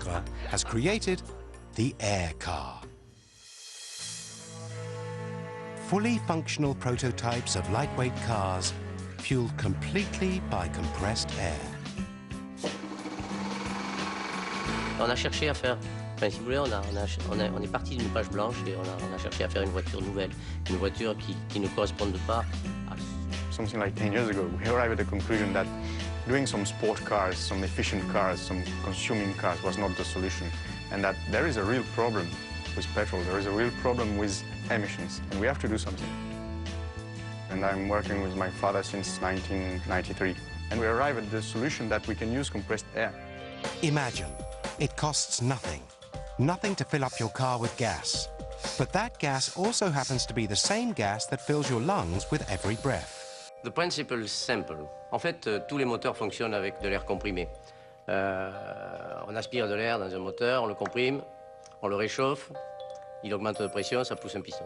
Sacre has created the air car. Fully functional prototypes of lightweight cars fueled completely by compressed air. On a cherché à faire, enfin si vous voulez, on est parti d'une page blanche et on a cherché à faire une voiture nouvelle, une voiture qui ne corresponde pas à... Something like 10 years ago, we arrived at the conclusion that doing some sport cars, some efficient cars, some consuming cars was not the solution, and that there is a real problem with petrol, there is a real problem with emissions, and we have to do something. And I'm working with my father since 1993, and we arrived at the solution that we can use compressed air. Imagine, it costs nothing. Nothing to fill up your car with gas. But that gas also happens to be the same gas that fills your lungs with every breath. The principle is simple. En fait, tous les moteurs fonctionnent avec de l'air comprimé. On aspire de l'air dans un moteur, on le comprime, on le réchauffe, il augmente de pression, ça pousse un piston.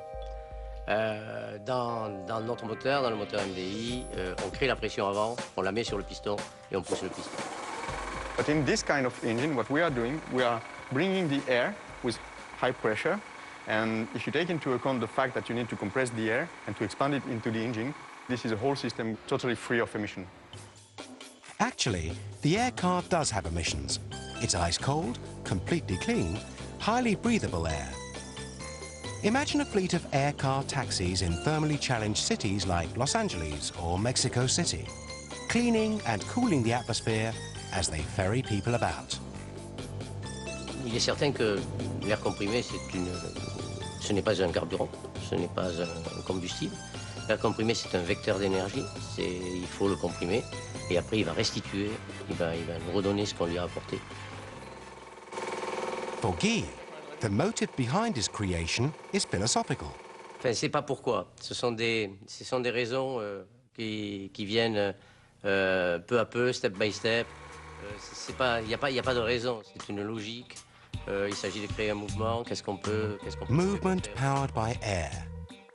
Dans notre moteur, dans le moteur MDI, on crée la pression avant, on la met sur le piston et on pousse le piston. But in this kind of engine, what we are doing, we are bringing the air with high pressure, and if you take into account the fact that you need to compress the air and to expand it into the engine, this is a whole system totally free of emission. Actually, the air car does have emissions. It's ice cold, completely clean, highly breathable air. Imagine a fleet of air car taxis in thermally challenged cities like Los Angeles or Mexico City, cleaning and cooling the atmosphere as they ferry people about. Il est certain que l'air comprimé, ce n'est pas un carburant, ce n'est pas un combustible. L'air comprimé, c'est un vecteur d'énergie. Il faut le comprimer et après, il va restituer, il va nous redonner ce qu'on lui a apporté. For Guy, the motive behind his creation is philosophical. Enfin, c'est pas pourquoi. Ce sont des raisons qui viennent peu à peu, step by step. Il n'y a pas de raison. C'est une logique. Il s'agit de créer un mouvement. Qu'est-ce qu'on peut Movement powered by air.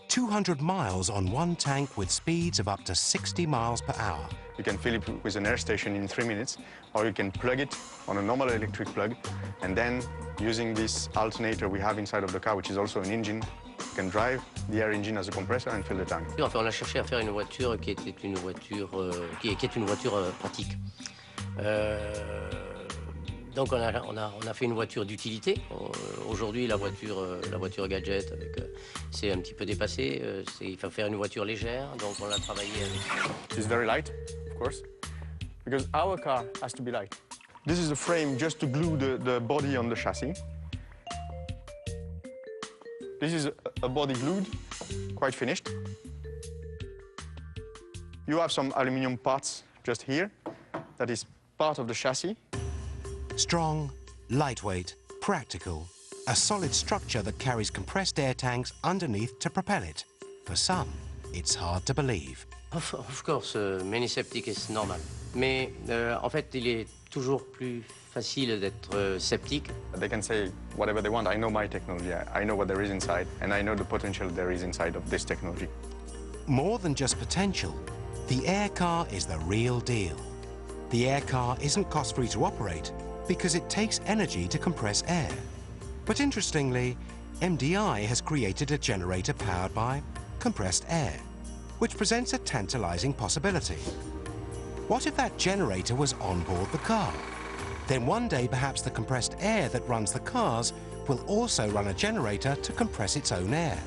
200 miles on one tank with speeds of up to 60 miles per hour. You can fill it with an air station in 3 minutes, or you can plug it on a normal electric plug, and then using this alternator we have inside of the car, which is also an engine, you can drive the air engine as a compressor and fill the tank. Enfin, on a cherché à faire une voiture qui est une voiture pratique. Donc on a fait une voiture d'utilité. Aujourd'hui, la voiture gadget, c'est un petit peu dépassé. Il faut faire une voiture légère, donc on l'a travaillé avec. It's very light, of course, because our car has to be light. This is a frame just to glue the body on the chassis. This is a body glued, quite finished. You have some aluminum parts just here. That is part of the chassis. Strong, lightweight, practical. A solid structure that carries compressed air tanks underneath to propel it. For some, it's hard to believe. Of course, many sceptic is normal. Mais en fait, il est toujours plus facile d'être sceptique. They can say whatever they want. I know my technology. I know what there is inside, and I know the potential there is inside of this technology. More than just potential, the air car is the real deal. The air car isn't cost-free to operate because it takes energy to compress air. But interestingly, MDI has created a generator powered by compressed air, which presents a tantalizing possibility. What if that generator was on board the car? Then one day perhaps the compressed air that runs the cars will also run a generator to compress its own air.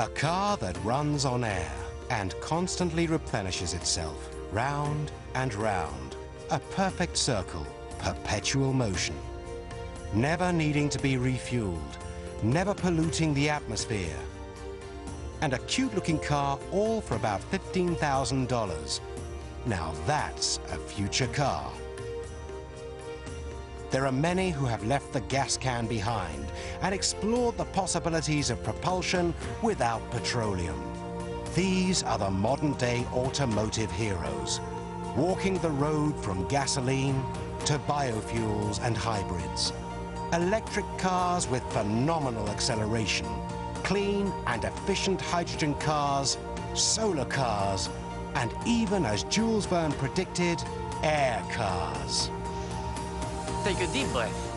A car that runs on air and constantly replenishes itself, round and round, a perfect circle, perpetual motion. Never needing to be refueled, never polluting the atmosphere. And a cute-looking car, all for about $15,000. Now that's a future car. There are many who have left the gas can behind and explored the possibilities of propulsion without petroleum. These are the modern-day automotive heroes, walking the road from gasoline to biofuels and hybrids. Electric cars with phenomenal acceleration, clean and efficient hydrogen cars, solar cars, and even, as Jules Verne predicted, air cars. Take a deep breath.